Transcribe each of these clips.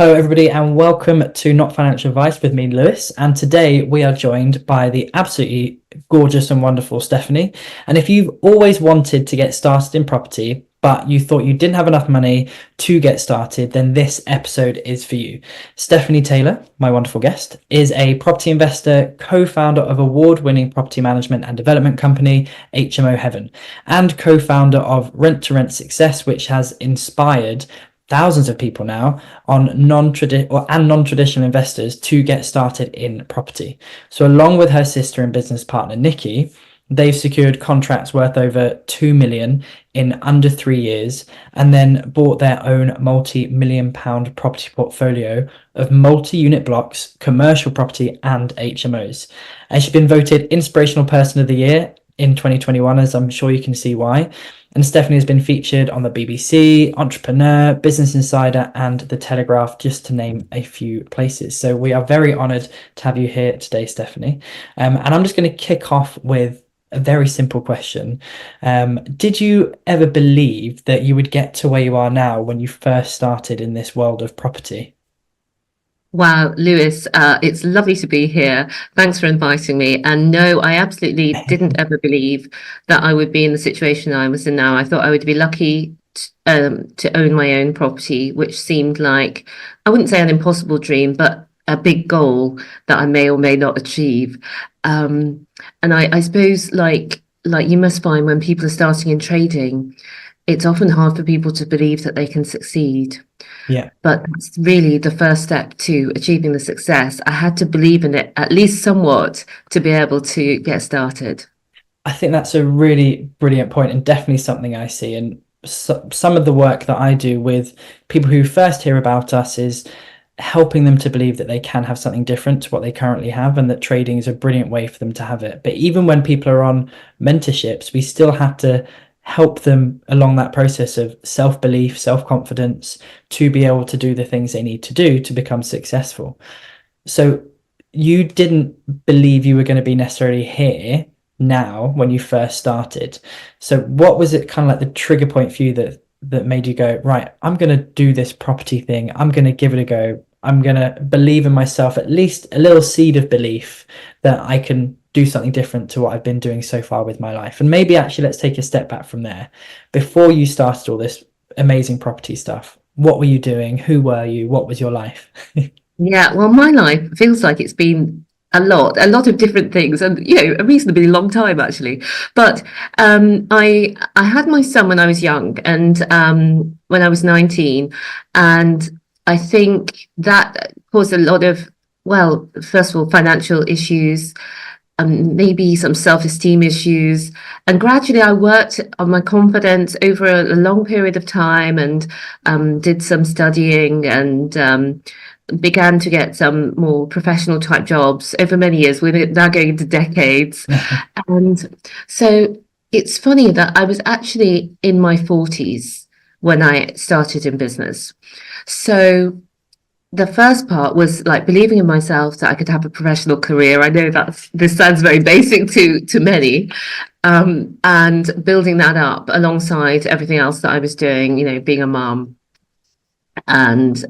Hello, everybody, and welcome to Not Financial Advice with me, Lewis. And today we are joined by the absolutely gorgeous and wonderful Stephanie. And if you've always wanted to get started in property, but you thought you didn't have enough money to get started, then this episode is for you. Stephanie Taylor, my wonderful guest, is a property investor, co-founder of award-winning property management and development company, HMO Heaven, and co-founder of Rent to Rent Success, which has inspired thousands of people now on non-traditional investors to get started in property. So along with her sister and business partner Nikki, they've secured contracts worth over 2 million in under 3 years, and then bought their own multi-million pound property portfolio of multi-unit blocks, commercial property and HMOs. And she's been voted Inspirational Person of the Year in 2021, as I'm sure you can see why. And Stephanie has been featured on the BBC, Entrepreneur, Business Insider, and The Telegraph, just to name a few places. So we are very honoured to have you here today, Stephanie. And I'm just going to kick off with a very simple question. Did you ever believe that you would get to where you are now when you first started in this world of property? Wow, Lewis, it's lovely to be here. Thanks for inviting me. And no, I absolutely didn't ever believe that I would be in the situation I was in now. I thought I would be lucky to own my own property, which seemed like, I wouldn't say an impossible dream, but a big goal that I may or may not achieve. And I suppose like you must find when people are starting in trading, it's often hard for people to believe that they can succeed. Yeah. But it's really the first step to achieving the success. I had to believe in it at least somewhat to be able to get started. I think that's a really brilliant point and definitely something I see. And some of the work that I do with people who first hear about us is helping them to believe that they can have something different to what they currently have, and that trading is a brilliant way for them to have it. But even when people are on mentorships, we still have to help them along that process of self-belief, self-confidence to be able to do the things they need to do to become successful. So you didn't believe you were going to be necessarily here now when you first started. So what was it kind of like the trigger point for you that made you go, right, I'm going to do this property thing. I'm going to give it a go. I'm going to believe in myself, at least a little seed of belief that I can do something different to what I've been doing so far with my life. And maybe actually let's take a step back from there. Before you started all this amazing property stuff, what were you doing? Who were you? What was your life? Yeah, well, my life feels like it's been a lot of different things, and a reasonably long time actually. But I had my son when I was young, and when I was 19, and I think that caused a lot of, well, first of all, financial issues, maybe some self-esteem issues. And gradually I worked on my confidence over a long period of time, and did some studying, and began to get some more professional type jobs over many years. We're now going into decades. And so it's funny that I was actually in my 40s when I started in business. So the first part was like believing in myself that I could have a professional career. I know that this sounds very basic to many, and building that up alongside everything else that I was doing, being a mum, and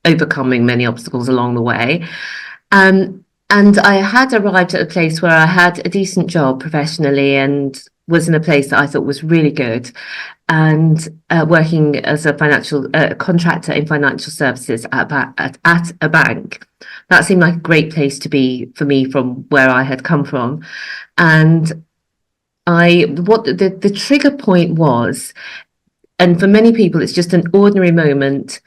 overcoming many obstacles along the way. And I had arrived at a place where I had a decent job professionally, and was in a place that I thought was really good, and working as a financial contractor in financial services at a bank. That seemed like a great place to be for me from where I had come from. And what the trigger point was, and for many people it's just an ordinary moment,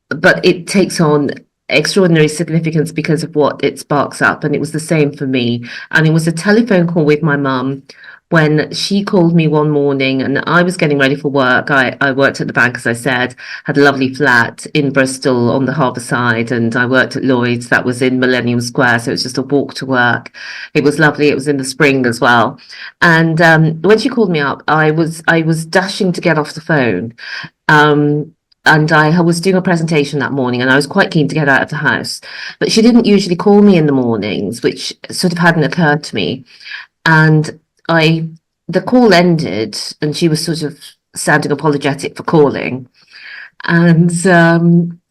but it takes on extraordinary significance because of what it sparks up. And it was the same for me. And it was a telephone call with my mum when she called me one morning, and I was getting ready for work. I worked at the bank, as I said, had a lovely flat in Bristol on the harbour side, and I worked at Lloyd's, that was in Millennium Square, so it was just a walk to work. It was lovely. It was in the spring as well. And when she called me up, I was dashing to get off the phone. And I was doing a presentation that morning, and I was quite keen to get out of the house. But she didn't usually call me in the mornings, which sort of hadn't occurred to me. And the call ended, and she was sort of sounding apologetic for calling. And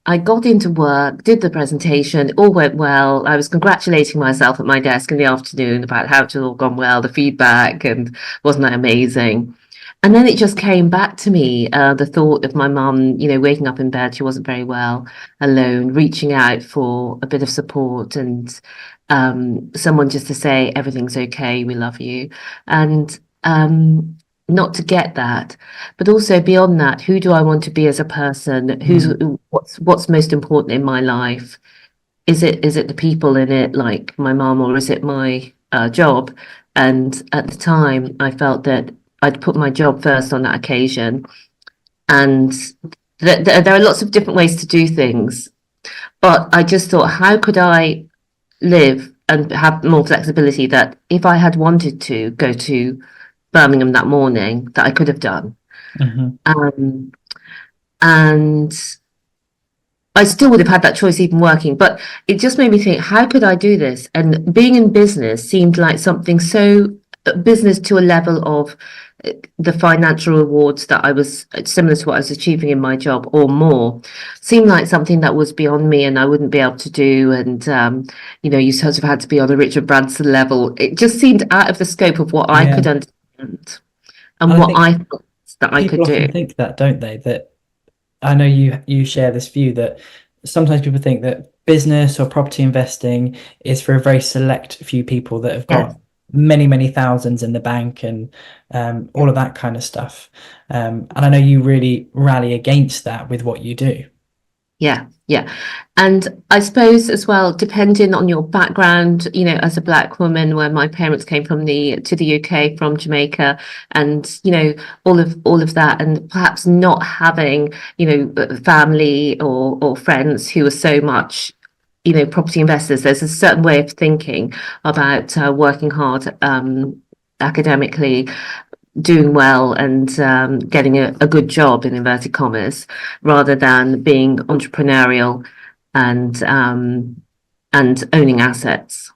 I got into work, did the presentation, all went well. I was congratulating myself at my desk in the afternoon about how it had all gone well, the feedback, and wasn't that amazing? And then it just came back to me, the thought of my mum, waking up in bed, she wasn't very well, alone, reaching out for a bit of support and someone just to say, everything's okay, we love you. And not to get that, but also beyond that, who do I want to be as a person? What's most important in my life? Is it the people in it, like my mum, or is it my job? And at the time, I felt that I'd put my job first on that occasion, and there are lots of different ways to do things. But I just thought, how could I live and have more flexibility that if I had wanted to go to Birmingham that morning, that I could have done. Um, and I still would have had that choice even working, but it just made me think, how could I do this? And being in business seemed like something so business to a level of the financial rewards that I was similar to what I was achieving in my job or more, seemed like something that was beyond me and I wouldn't be able to do. And you sort of had to be on a Richard Branson level. It just seemed out of the scope of what I could understand and what I thought that I could People do. often think that, don't they? That I know you share this view that sometimes people think that business or property investing is for a very select few people that have got many thousands in the bank and all of that kind of stuff. And I know you really rally against that with what you do. Yeah. And I suppose as well, depending on your background, as a Black woman, where my parents came to the UK from Jamaica, and all of that, and perhaps not having family or friends who are so much property investors, there's a certain way of thinking about working hard academically, doing well, and getting a good job in inverted commas, rather than being entrepreneurial and owning assets.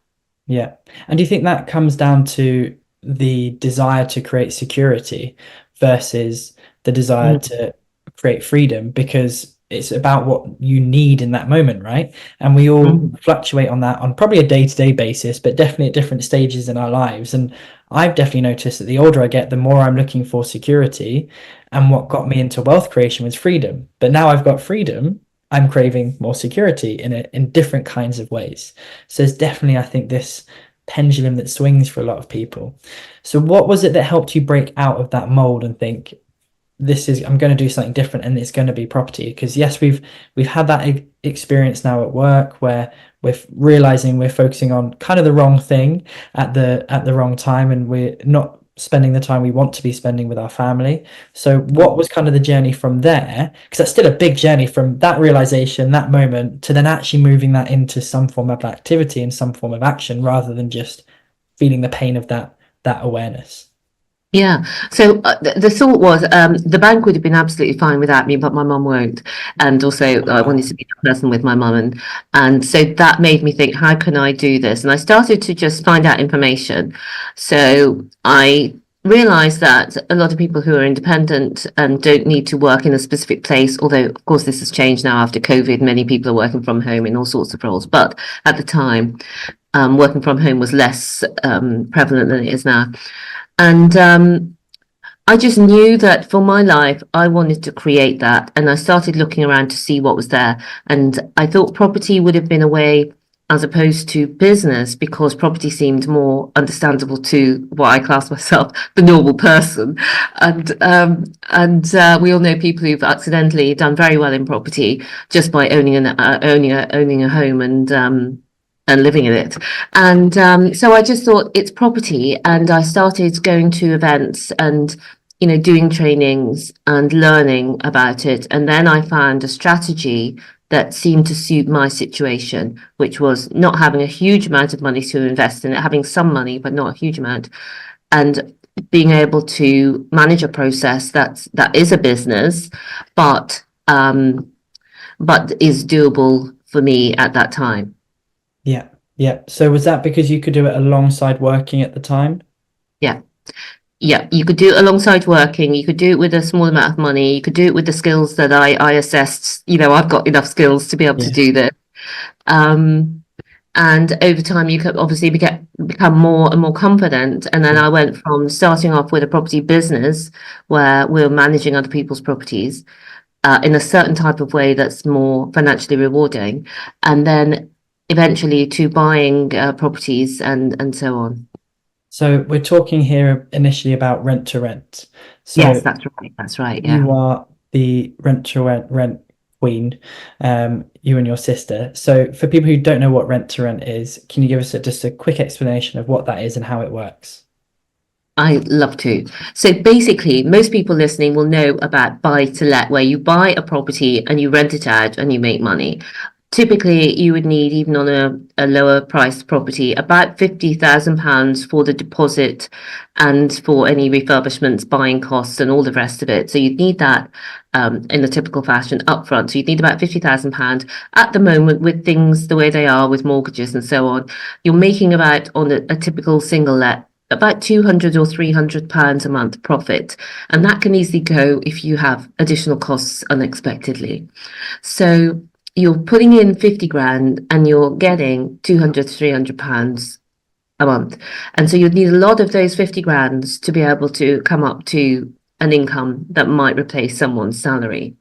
Yeah. And do you think that comes down to the desire to create security versus the desire to create freedom? Because it's about what you need in that moment, right? And we all fluctuate on that on probably a day-to-day basis, but definitely at different stages in our lives. And I've definitely noticed that the older I get, the more I'm looking for security. And what got me into wealth creation was freedom. But now I've got freedom, I'm craving more security in different kinds of ways. So there's definitely, I think, this pendulum that swings for a lot of people. So what was it that helped you break out of that mold and think, I'm going to do something different and it's going to be property? Because yes, we've had that experience now at work where we're realizing we're focusing on kind of the wrong thing at the wrong time, and we're not spending the time we want to be spending with our family. So what was kind of the journey from there? Because that's still a big journey from that realization, that moment, to then actually moving that into some form of activity and some form of action, rather than just feeling the pain of that awareness. Yeah. So the thought was the bank would have been absolutely fine without me, but my mum won't. And also I wanted to be the person with my mum. And so that made me think, how can I do this? And I started to just find out information. So I realized that a lot of people who are independent and don't need to work in a specific place, although of course this has changed now after COVID, many people are working from home in all sorts of roles. But at the time, working from home was less prevalent than it is now. And I just knew that for my life, I wanted to create that. And I started looking around to see what was there. And I thought property would have been a way, as opposed to business, because property seemed more understandable to what I class myself, the normal person. And we all know people who've accidentally done very well in property just by owning a home and living in it. And so I just thought it's property, and I started going to events and doing trainings and learning about it. And then I found a strategy that seemed to suit my situation, which was not having a huge amount of money to invest in it, having some money but not a huge amount, and being able to manage a process that is a business, but is doable for me at that time. Yeah. So was that because you could do it alongside working at the time? Yeah. Yeah, you could do it alongside working. You could do it with a small amount of money. You could do it with the skills that I assessed. I've got enough skills to be able to Yeah. do this. Um, and over time, you could obviously become more and more confident. And then Yeah. I went from starting off with a property business where we were managing other people's properties in a certain type of way that's more financially rewarding, and then eventually to buying properties and so on. So we're talking here initially about rent to rent. Yes, So that's right. That's right. Yeah. you are the rent to rent queen, you and your sister. So for people who don't know what rent to rent is, can you give us just a quick explanation of what that is and how it works? I love to. So basically, most people listening will know about buy to let, where you buy a property and you rent it out and you make money. Typically, you would need, even on a lower priced property, about £50,000 for the deposit and for any refurbishments, buying costs, and all the rest of it. So you'd need that in the typical fashion upfront. So you'd need about £50,000 at the moment, with things the way they are, with mortgages and so on. You're making about, on a typical single let, about £200 or £300 a month profit, and that can easily go if you have additional costs unexpectedly. So you're putting in 50 grand and you're getting £200 to £300 a month, and so you'd need a lot of those 50 grand to be able to come up to an income that might replace someone's salary.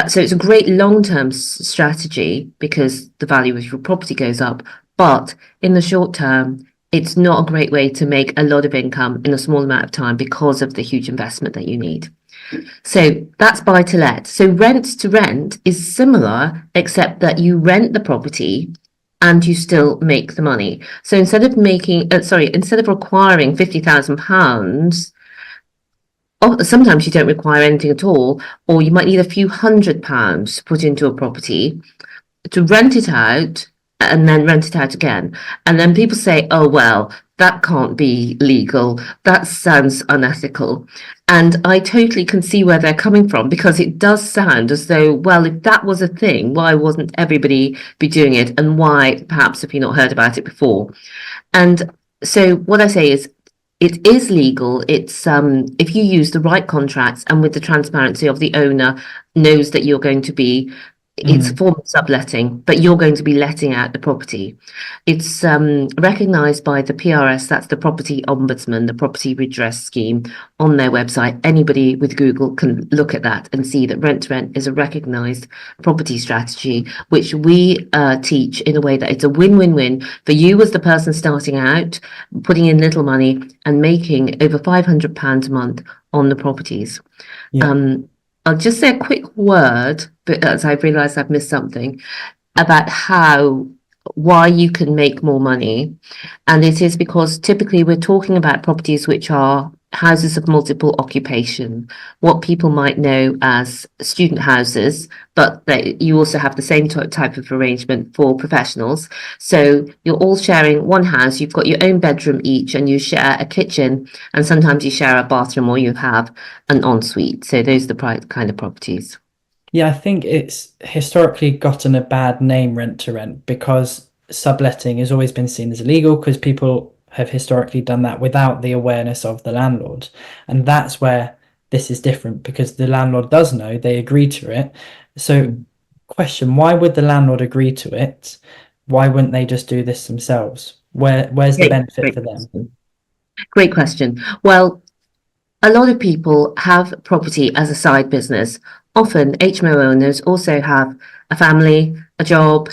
So it's a great long-term strategy because the value of your property goes up, but in the short term, it's not a great way to make a lot of income in a small amount of time because of the huge investment that you need. So that's buy to let. So rent to rent is similar, except that you rent the property and you still make the money. So instead of requiring £50,000, sometimes you don't require anything at all, or you might need a few £100 to put into a property to rent it out and then rent it out again. And then people say, oh, well, that can't be legal. That sounds unethical. And I totally can see where they're coming from, because it does sound as though, well, if that was a thing, why wasn't everybody be doing it? And why, perhaps, have you not heard about it before? And so what I say is, it is legal. It's if you use the right contracts and with the transparency of the owner knows that you're going to be, it's a form of subletting, but you're going to be letting out the property. It's recognised by the PRS, that's the Property Ombudsman, the Property Redress Scheme, on their website. Anybody with Google can look at that and see that rent to rent is a recognised property strategy, which we teach in a way that it's a win-win-win for you as the person starting out, putting in little money and making over £500 a month on the properties. Yeah. I'll just say a quick word, but as I've realised I've missed something, about why you can make more money. And it is because typically we're talking about properties which are houses of multiple occupation, what people might know as student houses, but you also have the same type of arrangement for professionals. So you're all sharing one house, you've got your own bedroom each, and you share a kitchen, and sometimes you share a bathroom, or you have an ensuite. So those are the kind of properties. Yeah, I think it's historically gotten a bad name, rent to rent, because subletting has always been seen as illegal because people have historically done that without the awareness of the landlord. And that's where this is different, because the landlord does know, they agree to it. So, question, why would the landlord agree to it? Why wouldn't they just do this themselves? Where's the benefit for them? Great question. Well, a lot of people have property as a side business. Often HMO owners also have a family, a job,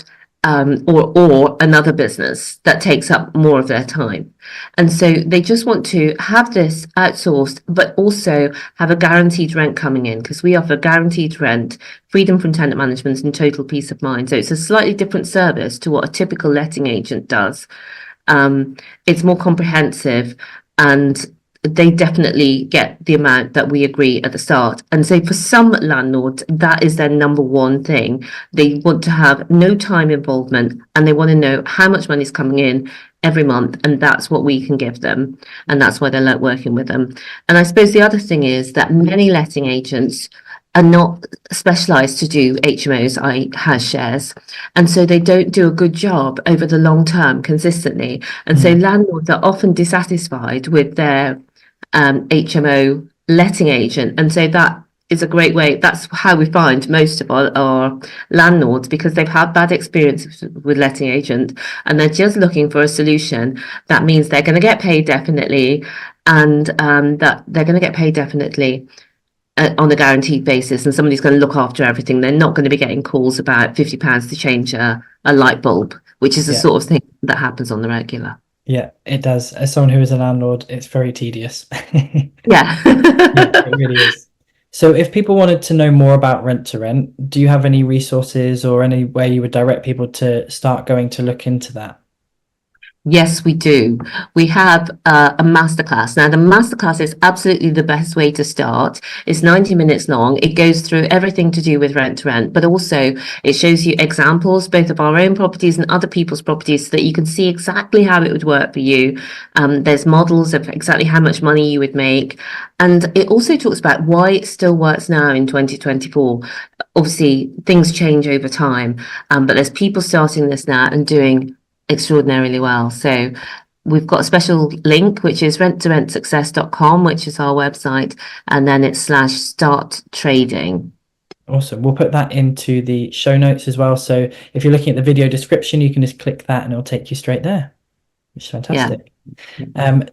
or another business that takes up more of their time. And so they just want to have this outsourced, but also have a guaranteed rent coming in, because we offer guaranteed rent, freedom from tenant management, and total peace of mind. So it's a slightly different service to what a typical letting agent does. It's more comprehensive, and they definitely get the amount that we agree at the start. And so for some landlords, that is their number one thing. They want to have no time involvement, and they want to know how much money is coming in every month, and that's what we can give them, and that's why they like working with them. And I suppose the other thing is that many letting agents are not specialised to do HMOs, house shares, and so they don't do a good job over the long term consistently. And so landlords are often dissatisfied with their HMO letting agent. And so that is a great way. That's how we find most of our landlords, because they've had bad experiences with letting agent and they're just looking for a solution that means they're going to get paid definitely, and that they're going to get paid definitely on a guaranteed basis, and somebody's going to look after everything. They're not going to be getting calls about £50 to change a light bulb, which is the sort of thing that happens on the regular. Yeah, it does. As someone who is a landlord, it's very tedious. Yeah. It really is. So if people wanted to know more about Rent to Rent, do you have any resources or any way you would direct people to start going to look into that? Yes, we do. We have a masterclass. Now, the masterclass is absolutely the best way to start. It's 90 minutes long. It goes through everything to do with Rent to Rent, but also it shows you examples, both of our own properties and other people's properties, so that you can see exactly how it would work for you. There's models of exactly how much money you would make. And it also talks about why it still works now in 2024. Obviously, things change over time, but there's people starting this now and doing extraordinarily well. So we've got a special link, which is renttorentsuccess.com, which is our website, and then it's /start trading. Awesome. We'll put that into the show notes as well. So if you're looking at the video description, you can just click that and it'll take you straight there, which is fantastic.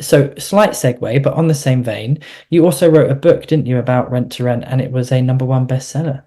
So slight segue, but on the same vein, you also wrote a book, didn't you, about Rent to Rent, and it was a #1 bestseller.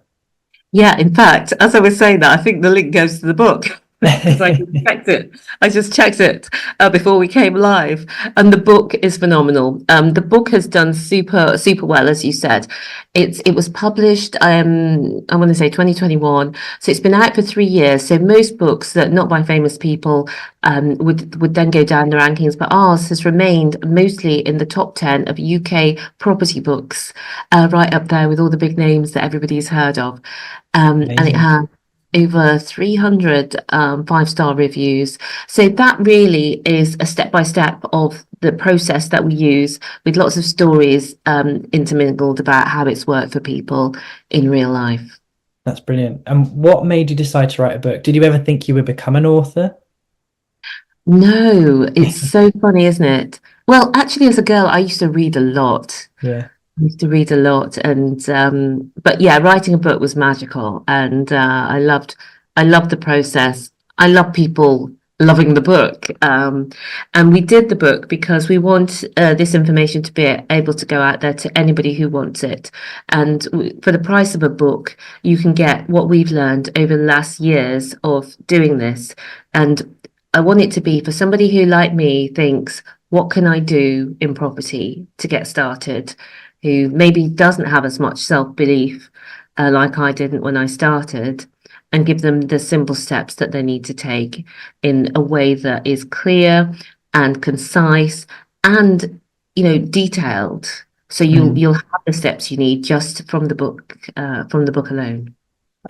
Yeah, in fact, as I was saying that, I think the link goes to the book. Because I just checked it before we came live, and the book is phenomenal. The book has done super well, as you said. It was published I want to say 2021, so it's been out for 3 years. So most books that not by famous people would then go down the rankings, but ours has remained mostly in the top 10 of UK property books, right up there with all the big names that everybody's heard of, and it has over 300 5-star reviews. So that really is a step-by-step of the process that we use, with lots of stories intermingled about how it's worked for people in real life. That's brilliant. And what made you decide to write a book? Did you ever think you would become an author? No, it's so funny, isn't it? Well, actually, as a girl, I used to read a lot. Yeah. I used to read a lot, and but yeah, writing a book was magical, and I loved the process. I love people loving the book, and we did the book because we want this information to be able to go out there to anybody who wants it. And for the price of a book, you can get what we've learned over the last years of doing this. And I want it to be for somebody who, like me, thinks, what can I do in property to get started? Who maybe doesn't have as much self-belief like I didn't when I started, and give them the simple steps that they need to take in a way that is clear and concise and, detailed. So you'll have the steps you need just from the book alone.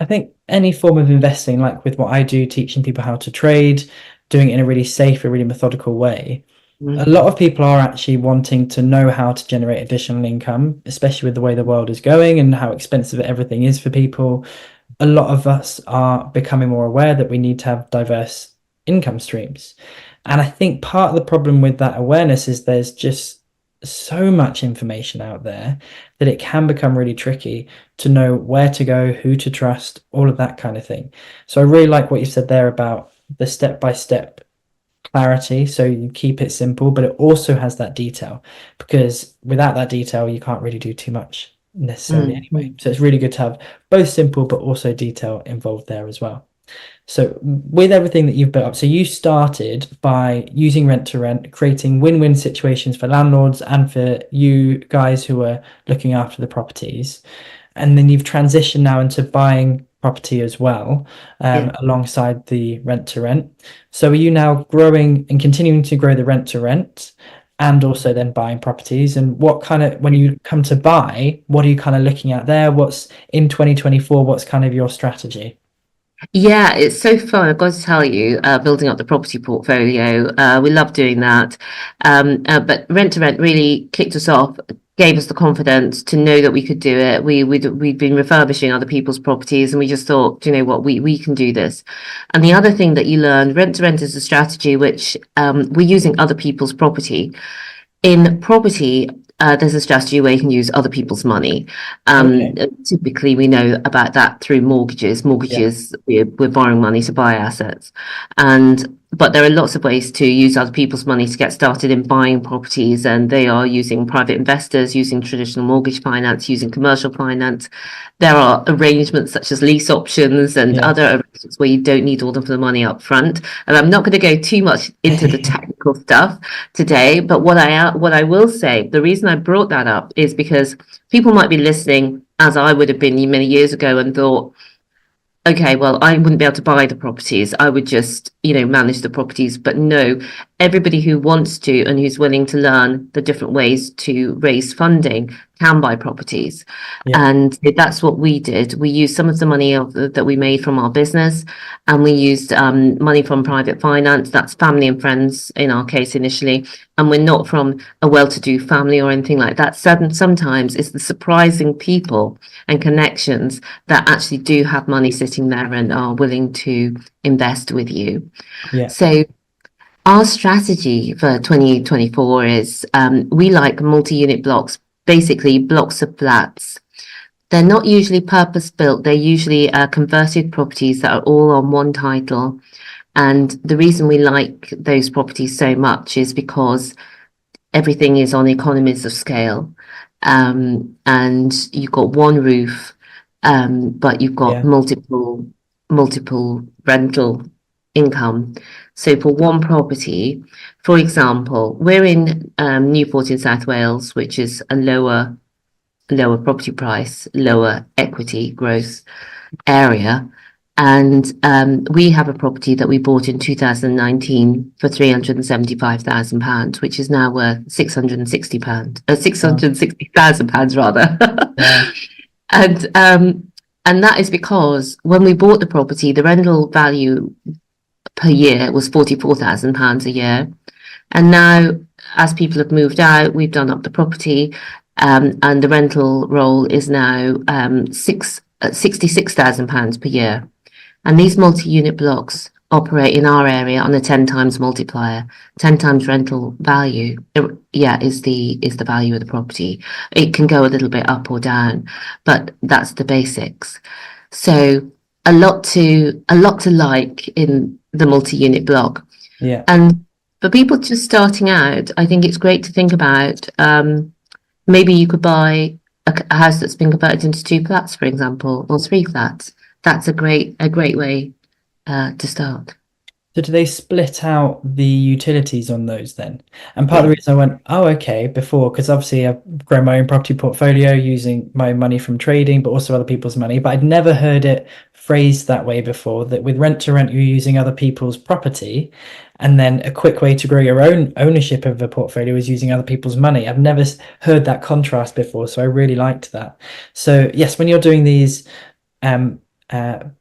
I think any form of investing, like with what I do, teaching people how to trade, doing it in a really safe, a really methodical way. A lot of people are actually wanting to know how to generate additional income, especially with the way the world is going and how expensive everything is for people. A lot of us are becoming more aware that we need to have diverse income streams. And I think part of the problem with that awareness is there's just so much information out there that it can become really tricky to know where to go, who to trust, all of that kind of thing. So I really like what you said there about the step-by-step clarity, so you keep it simple, but it also has that detail, because without that detail you can't really do too much necessarily anyway. So it's really good to have both simple but also detail involved there as well. So with everything that you've built up, so you started by using Rent to Rent, creating win-win situations for landlords and for you guys who are looking after the properties, and then you've transitioned now into buying property as well, alongside the Rent to Rent. So are you now growing and continuing to grow the Rent to Rent and also then buying properties? And what kind of, when you come to buy, what are you kind of looking at there? What's in 2024, what's kind of your strategy? Yeah, it's so fun, I've got to tell you, building up the property portfolio. We love doing that. But Rent to Rent really kicked us off, gave us the confidence to know that we could do it. We'd been refurbishing other people's properties, and we just thought, do you know what, we can do this. And the other thing that you learned, Rent to Rent is a strategy which we're using other people's property. In property, there's a strategy where you can use other people's money. Okay. Typically, we know about that through mortgages. Yeah. We're borrowing money to buy assets, but there are lots of ways to use other people's money to get started in buying properties, and they are using private investors, using traditional mortgage finance, using commercial finance. There are arrangements such as lease options and Yeah. other arrangements where you don't need all of the money up front. And I'm not going to go too much into the technical stuff today, but what I will say, the reason I brought that up is because people might be listening, as I would have been many years ago, and thought, okay, well, I wouldn't be able to buy the properties. I would just, manage the properties. But no, everybody who wants to and who's willing to learn the different ways to raise funding can buy properties. Yeah. And that's what we did. We used some of the money that we made from our business, and we used money from private finance. That's family and friends in our case initially. And we're not from a well-to-do family or anything like that. Sometimes it's the surprising people and connections that actually do have money sitting there and are willing to invest with you. Yeah. So our strategy for 2024 is we like multi-unit blocks, basically blocks of flats. They're not usually purpose-built. They're usually converted properties that are all on one title. And the reason we like those properties so much is because everything is on economies of scale. And you've got one roof, but you've got Yeah. multiple rental income. So for one property, for example, we're in Newport in South Wales, which is a lower property price, lower equity growth area. And we have a property that we bought in 2019 for £375,000, which is now worth £660, £660,000 rather. Wow. And that is because when we bought the property, the rental value per year was £44,000 a year. And now, as people have moved out, we've done up the property, and the rental roll is now £66,000 per year. And these multi-unit blocks operate in our area on a 10 times multiplier. 10 times rental value, is the value of the property. It can go a little bit up or down, but that's the basics. So a lot to like in the multi-unit block. Yeah. And for people just starting out, I think it's great to think about maybe you could buy a house that's been converted into 2 flats, for example, or 3 flats. That's a great way to start. So do they split out the utilities on those then? And part of the reason I went, oh, okay, before, because obviously I've grown my own property portfolio using my own money from trading, but also other people's money. But I'd never heard it phrased that way before, that with rent to rent, you're using other people's property. And then a quick way to grow your own ownership of a portfolio is using other people's money. I've never heard that contrast before, so I really liked that. So yes, when you're doing these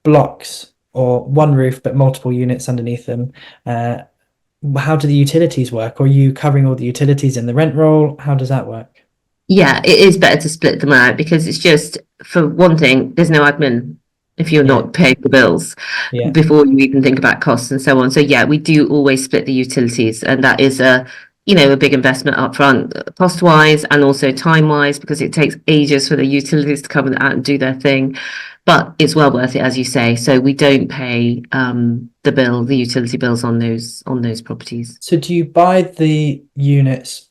blocks or one roof but multiple units underneath them, how do the utilities work? Or are you covering all the utilities in the rent roll? How does that work? Yeah, it is better to split them out because it's just, for one thing, there's no admin if you're not paying the bills before you even think about costs and so on. So yeah, we do always split the utilities, and that is a big investment up front, cost wise and also time wise, because it takes ages for the utilities to come out and do their thing. But it's well worth it, as you say. So we don't pay the utility bills on those properties. So do you buy the units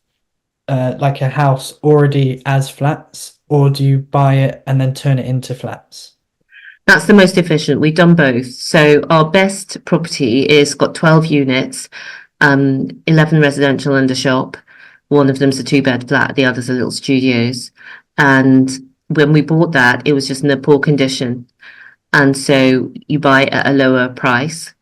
like a house already as flats, or do you buy it and then turn it into flats? That's the most efficient. We've done both. So our best property is got 12 units, 11 residential and a shop. One of them's a 2-bed flat, the other's a little studios. And when we bought that, it was just in a poor condition. And so you buy at a lower price.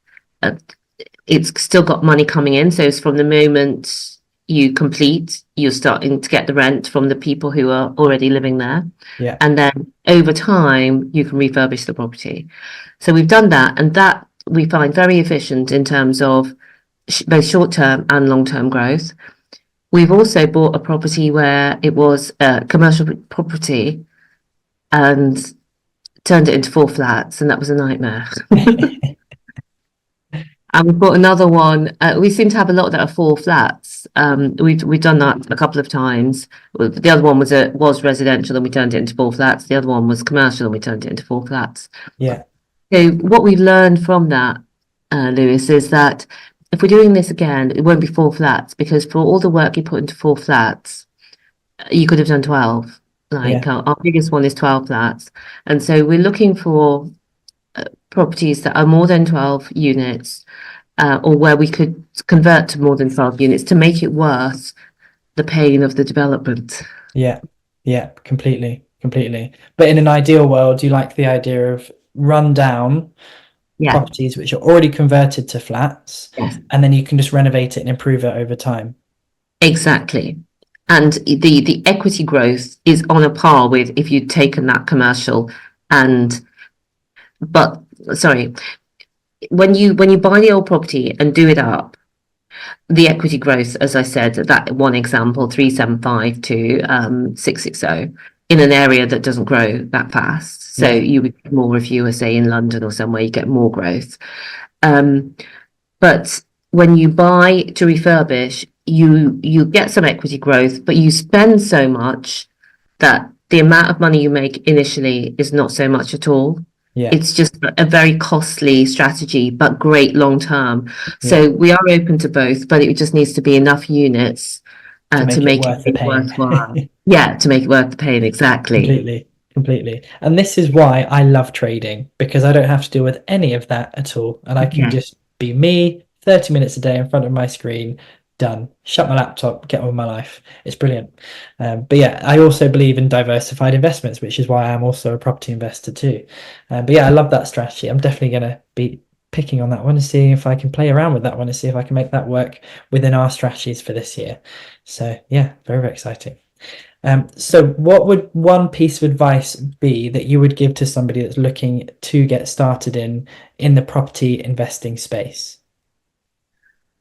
It's still got money coming in. So it's from the moment you complete, you're starting to get the rent from the people who are already living there. Yeah. And then over time, you can refurbish the property. So we've done that, and that we find very efficient in terms of both short-term and long-term growth. We've also bought a property where it was a commercial property and turned it into 4 flats, and that was a nightmare. And we've got another one. We seem to have a lot that are 4 flats. We've done that a couple of times. The other one was residential, and we turned it into 4 flats. The other one was commercial, and we turned it into 4 flats. Yeah, So what we've learned from that, Lewis, is that if we're doing this again, it won't be 4 flats, because for all the work you put into 4 flats, you could have done 12. Like yeah, our biggest one is 12 flats, and so we're looking for properties that are more than 12 units, or where we could convert to more than 12 units to make it worth the pain of the development. yeah, yeah, completely, completely. But in an ideal world, you like the idea of run down Yeah, properties which are already converted to flats, yes, and then you can just renovate it and improve it over time. exactly. And the equity growth is on a par with if you'd taken that commercial and, but sorry, when you buy the old property and do it up, the equity growth, as I said, that one example, 375 to 660 in an area that doesn't grow that fast. So Yeah. you would get more if you were, say, in London or somewhere, you get more growth. But when you buy to refurbish, you get some equity growth, but you spend so much that the amount of money you make initially is not so much at all. Yeah, It's just a very costly strategy, but great long term. So yeah, we are open to both, but it just needs to be enough units to to make it make worth the it pain. worthwhile. Yeah, to make it worth the pain, exactly. Completely, completely. And this is why I love trading, because I don't have to deal with any of that at all. And I can Yeah. just be me, 30 minutes a day in front of my screen, done. Shut my laptop, get on with my life. It's brilliant. But yeah, I also believe in diversified investments, which is why I'm also a property investor too. But yeah, I love that strategy. I'm definitely going to be picking on that one and seeing if I can play around with that one and see if I can make that work within our strategies for this year. So yeah, very, very exciting. So what would one piece of advice be that you would give to somebody that's looking to get started in the property investing space?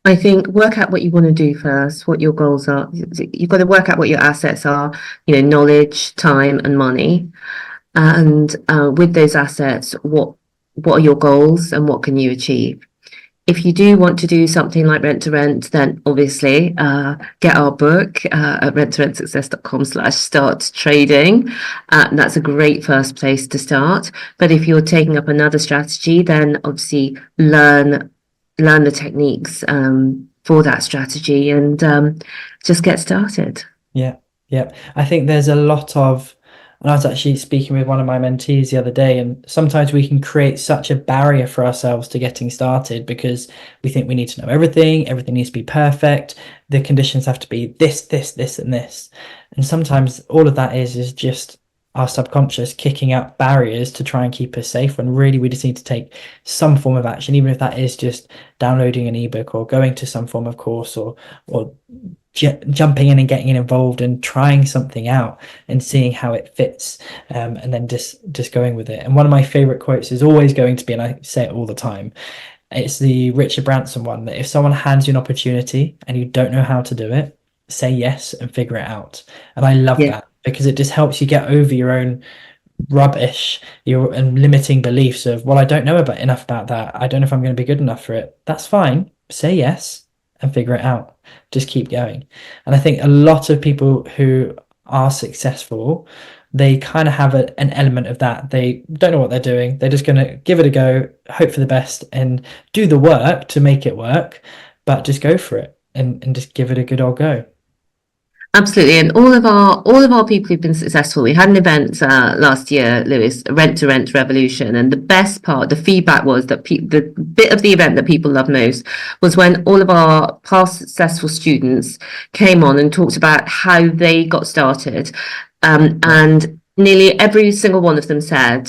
I think work out what you want to do first, what your goals are. You've got to work out what your assets are, knowledge, time, and money. And with those assets, what are your goals and what can you achieve? If you do want to do something like rent to rent, then obviously get our book at renttoRentSuccess.com/start trading. That's a great first place to start. But if you're taking up another strategy, then obviously learn the techniques for that strategy and just get started. Yeah, yeah. I think there's a lot of, and I was actually speaking with one of my mentees the other day, and sometimes we can create such a barrier for ourselves to getting started because we think we need to know everything, everything needs to be perfect, the conditions have to be this, this, this, and this. And sometimes all of that is just our subconscious kicking up barriers to try and keep us safe, when really we just need to take some form of action, even if that is just downloading an ebook or going to some form of course or jumping in and getting involved and trying something out and seeing how it fits, and then just going with it. And one of my favorite quotes is always going to be, and I say it all the time, it's the Richard Branson one, that if someone hands you an opportunity and you don't know how to do it, say yes and figure it out. And I love Yeah. that because it just helps you get over your own rubbish, your and limiting beliefs of, well, I don't know enough about that, I don't know if I'm going to be good enough for it. That's fine. Say yes and figure it out. Just keep going. And I think a lot of people who are successful, they kind of have an element of that. They don't know what they're doing, they're just going to give it a go, hope for the best, and do the work to make it work, but just go for it and just give it a good old go. Absolutely, and all of our people who've been successful. We had an event last year, Lewis, Rent to Rent Revolution, and the best part, the feedback was that the bit of the event that people loved most was when all of our past successful students came on and talked about how they got started, and nearly every single one of them said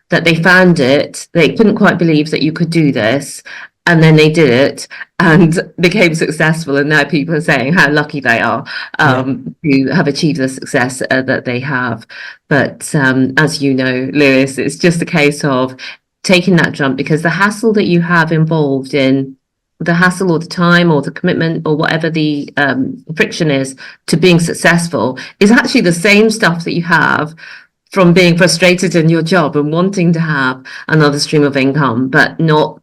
that they found it, they couldn't quite believe that you could do this, and then they did it and became successful, and now people are saying how lucky they are to have achieved the success that they have. But as you know, Lewis, it's just a case of taking that jump, because the hassle that you have involved in the hassle or the time or the commitment or whatever the friction is to being successful is actually the same stuff that you have from being frustrated in your job and wanting to have another stream of income, but not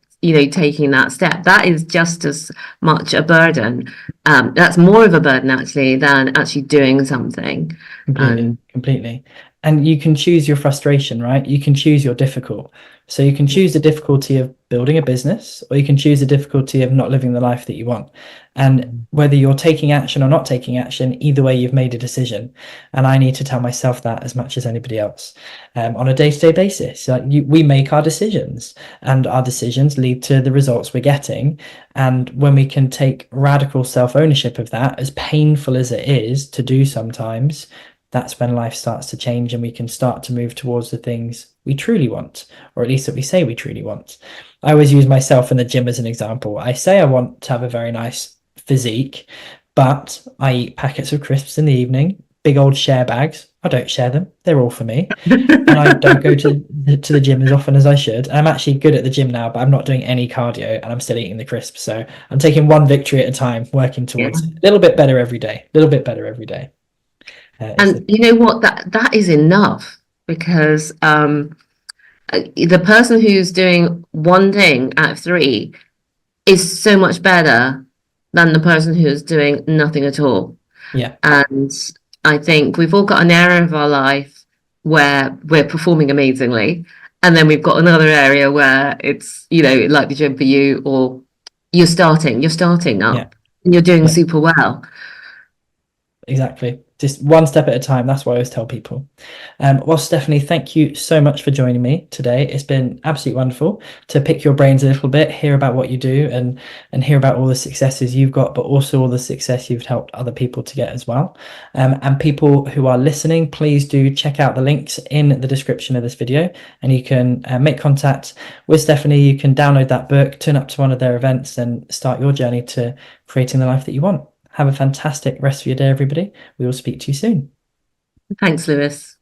taking that step. That is just as much a burden. That's more of a burden actually than actually doing something. Completely. And you can choose your frustration, right? You can choose your difficult. So you can choose the difficulty of building a business, or you can choose the difficulty of not living the life that you want. And whether you're taking action or not taking action, either way, you've made a decision. And I need to tell myself that as much as anybody else, on a day-to-day basis. We make our decisions, and our decisions lead to the results we're getting. And when we can take radical self-ownership of that, as painful as it is to do sometimes, that's when life starts to change, and we can start to move towards the things we truly want, or at least that we say we truly want. I always use myself in the gym as an example. I say I want to have a very nice physique, but I eat packets of crisps in the evening, big old share bags. I don't share them. They're all for me. And I don't go to the gym as often as I should. I'm actually good at the gym now, but I'm not doing any cardio, and I'm still eating the crisps. So I'm taking one victory at a time, working towards it. A little bit better every day. A little bit better every day. And you know what? That is enough, because the person who's doing one thing out of three is so much better than the person who's doing nothing at all. Yeah. And I think we've all got an area of our life where we're performing amazingly, and then we've got another area where it's, like the gym for you, or you're starting up, and you're doing super well. Exactly. Just one step at a time. That's what I always tell people. Well, Stephanie, thank you so much for joining me today. It's been absolutely wonderful to pick your brains a little bit, hear about what you do, and hear about all the successes you've got, but also all the success you've helped other people to get as well. And people who are listening, please do check out the links in the description of this video, and you can make contact with Stephanie. You can download that book, turn up to one of their events, and start your journey to creating the life that you want. Have a fantastic rest of your day, everybody. We will speak to you soon. Thanks, Lewis.